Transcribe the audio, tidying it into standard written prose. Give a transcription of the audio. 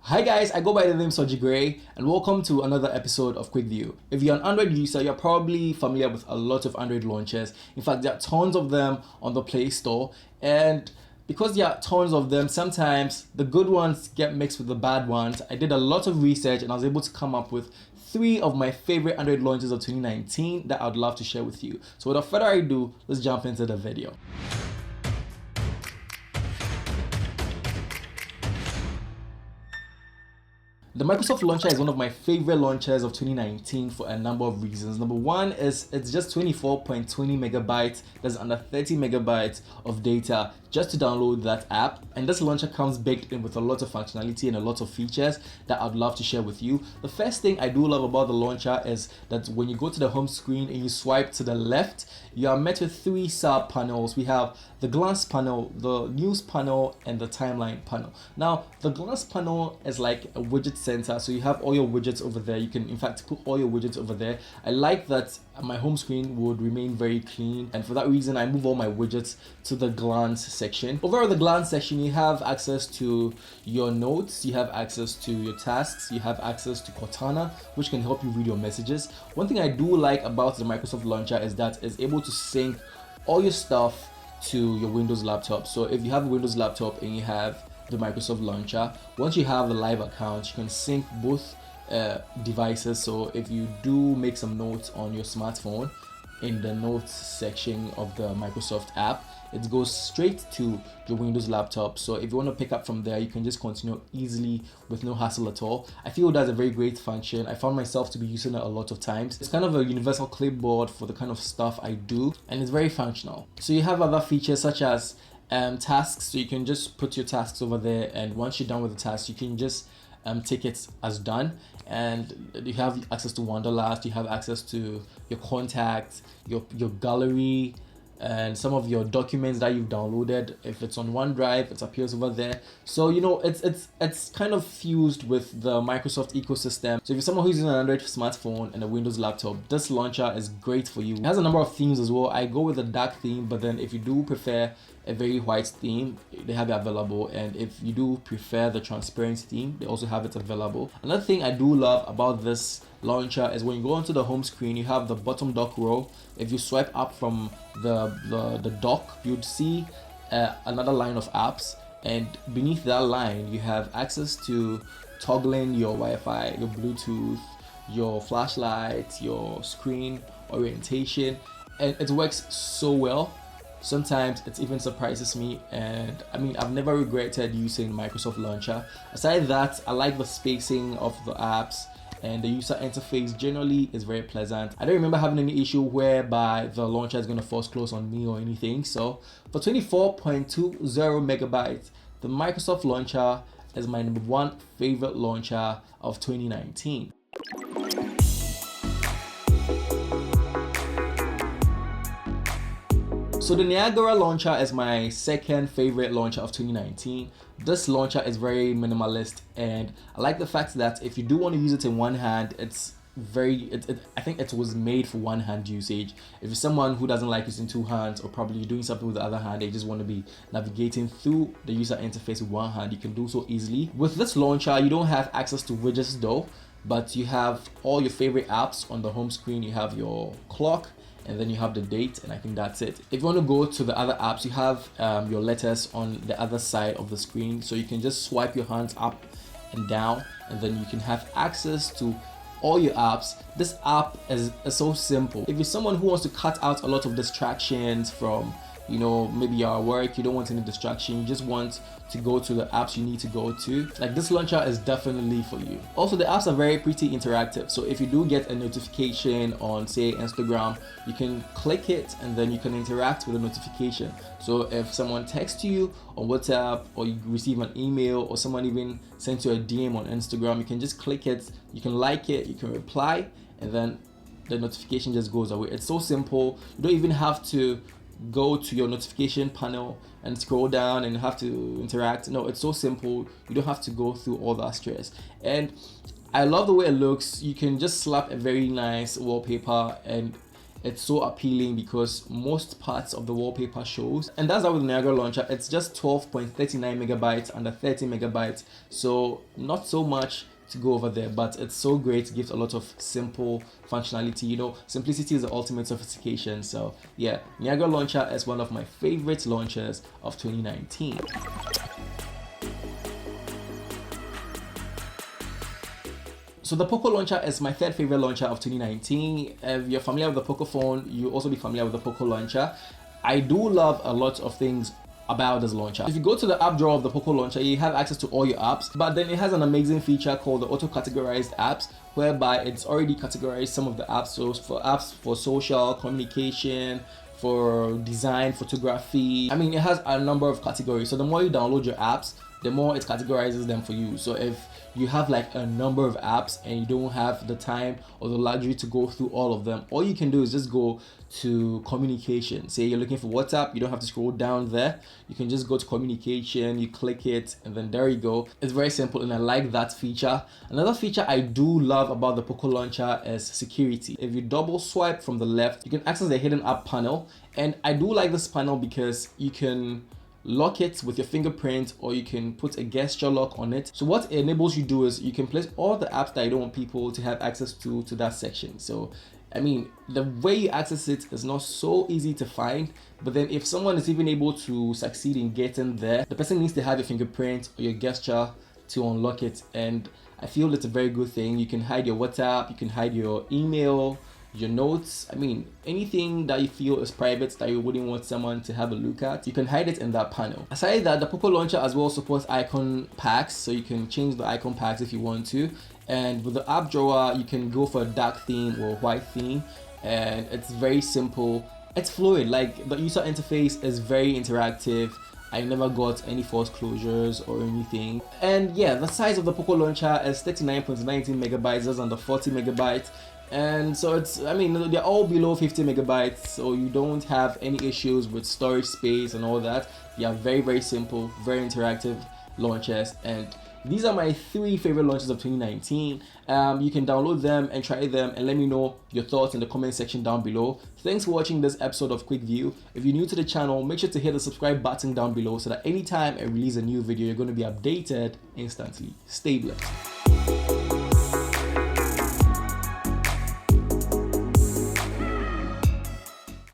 Hi guys, I go by the name Soji Gray and welcome to another episode of Quick View. If you're an Android user, you're probably familiar with a lot of Android launchers. In fact, there are tons of them on the Play Store, and because there are tons of them, sometimes the good ones get mixed with the bad ones. I did a lot of research and I was able to come up with 3 of my favorite Android launchers of 2019 that I'd love to share with you. So without further ado, let's jump into the video. The Microsoft Launcher is one of my favorite launchers of 2019 for a number of reasons. Number one is it's just 24.20 megabytes, that's under 30 megabytes of data just to download that app. And this launcher comes baked in with a lot of functionality and a lot of features that I'd love to share with you. The first thing I do love about the launcher is that when you go to the home screen and you swipe to the left, you are met with 3 sub panels. We have the glance panel, the news panel, and the timeline panel. Now, the glance panel is like a widget center, so you have all your widgets over there. You can in fact put all your widgets over there. I like that my home screen would remain very clean, and for that reason I move all my widgets to the glance section. Over at the glance section, you have access to your notes, you have access to your tasks, you have access to Cortana, which can help you read your messages. One thing I do like about the Microsoft Launcher is that it's able to sync all your stuff to your Windows laptop. So if you have a Windows laptop and you have the Microsoft Launcher, once you have a live account, you can sync both devices. So if you do make some notes on your smartphone, in the notes section of the Microsoft app, it goes straight to your Windows laptop. So if you want to pick up from there, you can just continue easily with no hassle at all. I feel that's a very great function. I found myself to be using it a lot of times. It's kind of a universal clipboard for the kind of stuff I do, and it's very functional. So you have other features such as tasks. So you can just put your tasks over there, and once you're done with the task, you can just take it as done. And you have access to Wanderlust, you have access to your contacts, your gallery, and some of your documents that you've downloaded. If it's on OneDrive, it appears over there. So you know, it's kind of fused with the Microsoft ecosystem. So if you're someone who's using an Android smartphone and a Windows laptop, this launcher is great for you. It has a number of themes as well. I go with a dark theme, but then if you do prefer a very white theme, they have it available. And if you do prefer the transparent theme, they also have it available. Another thing I do love about this launcher is when you go onto the home screen, you have the bottom dock row. If you swipe up from the dock, you'd see another line of apps, and beneath that line you have access to toggling your Wi-Fi, your Bluetooth, your flashlight, your screen orientation, and it works so well. Sometimes it even surprises me, and I mean, I've never regretted using Microsoft Launcher. Aside that, I like the spacing of the apps, and the user interface generally is very pleasant. I don't remember having any issue whereby the launcher is going to force close on me or anything. So for 24.20 megabytes, the Microsoft Launcher is my number 1 favorite launcher of 2019. So the Niagara Launcher is my second favorite launcher of 2019. This launcher is very minimalist, and I like the fact that if you do want to use it in one hand, I think it was made for one hand usage. If you're someone who doesn't like using 2 hands, or probably you're doing something with the other hand, they just want to be navigating through the user interface with one hand, you can do so easily. With this launcher, you don't have access to widgets though, but you have all your favorite apps on the home screen. You have your clock, and then you have the date, and I think that's it. If you want to go to the other apps, you have your letters on the other side of the screen, so you can just swipe your hands up and down, and then you can have access to all your apps. This app is so simple. If you're someone who wants to cut out a lot of distractions from, you know, maybe you're at work, you don't want any distraction, you just want to go to the apps you need to go to, like, this launcher is definitely for you. Also, the apps are very pretty interactive. So if you do get a notification on, say, Instagram, you can click it and then you can interact with the notification. So if someone texts you on WhatsApp, or you receive an email, or someone even sends you a DM on Instagram, you can just click it, you can like it, you can reply, and then the notification just goes away. It's so simple. You don't even have to go to your notification panel and scroll down and have to interact. No, it's so simple. You don't have to go through all that stress. And I love the way it looks. You can just slap a very nice wallpaper, and it's so appealing because most parts of the wallpaper shows. And that's how with the Niagara Launcher, it's just 12.39 megabytes, under 30 megabytes, so not so much to go over there, but it's so great. It gives a lot of simple functionality. You know, simplicity is the ultimate sophistication. So yeah, Niagara Launcher is one of my favorite launchers of 2019. So the Poco Launcher is my third favorite launcher of 2019. If you're familiar with the Poco phone, you'll also be familiar with the Poco Launcher. I do love a lot of things about this launcher. If you go to the app drawer of the Poco Launcher, you have access to all your apps, but then it has an amazing feature called the auto-categorized apps, whereby it's already categorized some of the apps. So for apps for social, communication, for design, photography, I mean, it has a number of categories. So the more you download your apps, the more it categorizes them for you. So if you have like a number of apps and you don't have the time or the luxury to go through all of them, all you can do is just go to communication. Say you're looking for WhatsApp, you don't have to scroll down there. You can just go to communication, you click it, and then there you go. It's very simple, and I like that feature. Another feature I do love about the Poco Launcher is security. If you double swipe from the left, you can access the hidden app panel, and I do like this panel because you can lock it with your fingerprint, or you can put a gesture lock on it. So what it enables you to do is you can place all the apps that you don't want people to have access to that section. So I mean, the way you access it is not so easy to find, but then if someone is even able to succeed in getting there, the person needs to have your fingerprint or your gesture to unlock it. And I feel it's a very good thing. You can hide your WhatsApp, you can hide your email, your notes. I mean, anything that you feel is private that you wouldn't want someone to have a look at, you can hide it in that panel. Aside that, the Poco Launcher as well supports icon packs, so you can change the icon packs if you want to. And with the app drawer, you can go for a dark theme or white theme, and it's very simple. It's fluid, like the user interface is very interactive. I never got any false closures or anything. And yeah, the size of the Poco Launcher is 39.19 megabytes, that's under 40 megabytes. And so it's, I mean, they're all below 50 megabytes, so you don't have any issues with storage space and all that. They are very, very simple, very interactive launchers, and these are my 3 favorite launchers of 2019. You can download them and try them and let me know your thoughts in the comment section down below. Thanks for watching this episode of Quick View. If you're new to the channel, make sure to hit the subscribe button down below so that anytime I release a new video, you're going to be updated instantly. Stay blessed.